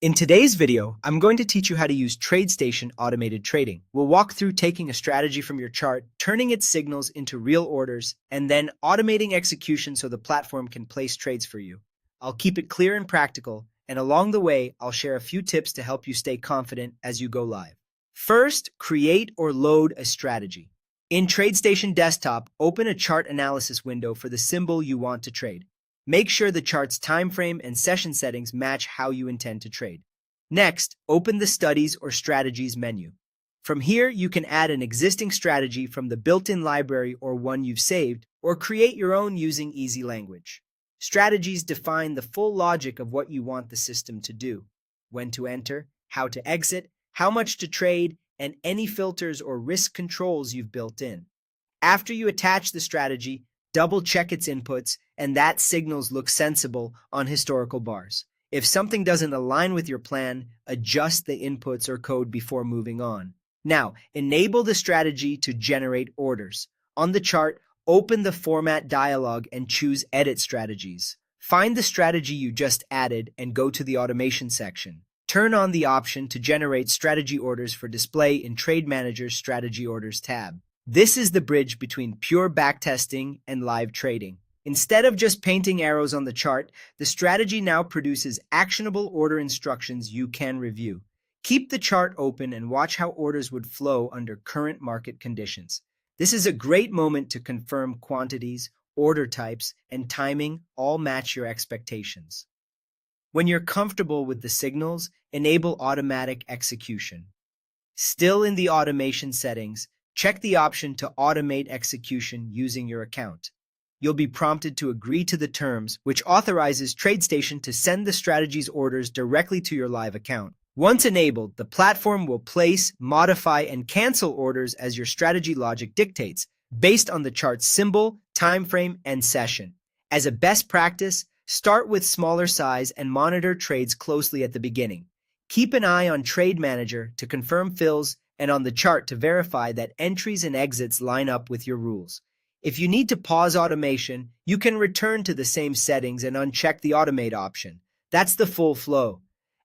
In today's video, I'm going to teach you how to use Tradestation automated trading. We'll walk through taking a strategy from your chart, turning its signals into real orders, and then automating execution so the platform can place trades for you. I'll keep it clear and practical, and along the way, I'll share a few tips to help you stay confident as you go live. First, create or load a strategy. In Tradestation Desktop, open a chart analysis window for the symbol you want to trade. Make sure the chart's time frame and session settings match how you intend to trade. Next, open the Studies or Strategies menu. From here, you can add an existing strategy from the built-in library or one you've saved, or create your own using easy language. Strategies define the full logic of what you want the system to do: when to enter, how to exit, how much to trade, and any filters or risk controls you've built in. After you attach the strategy, double-check its inputs and that signals look sensible on historical bars. If something doesn't align with your plan, adjust the inputs or code before moving on. Now, enable the strategy to generate orders. On the chart, open the Format dialog and choose Edit Strategies. Find the strategy you just added and go to the Automation section. Turn on the option to generate strategy orders for display in Trade Manager's Strategy Orders tab. This is the bridge between pure backtesting and live trading. Instead of just painting arrows on the chart, the strategy now produces actionable order instructions you can review. Keep the chart open and watch how orders would flow under current market conditions. This is a great moment to confirm quantities, order types, and timing all match your expectations. When you're comfortable with the signals, enable automatic execution. Still in the automation settings, check the option to automate execution using your account. You'll be prompted to agree to the terms, which authorizes Tradestation to send the strategy's orders directly to your live account. Once enabled, the platform will place, modify, and cancel orders as your strategy logic dictates, based on the chart's symbol, time frame, and session. As a best practice, start with smaller size and monitor trades closely at the beginning. Keep an eye on Trade Manager to confirm fills and on the chart to verify that entries and exits line up with your rules. If you need to pause automation, you can return to the same settings and uncheck the automate option. That's the full flow.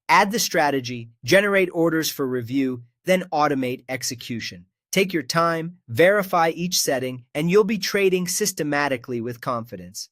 Add the strategy, generate orders for review, then automate execution. Take your time, verify each setting, and you'll be trading systematically with confidence.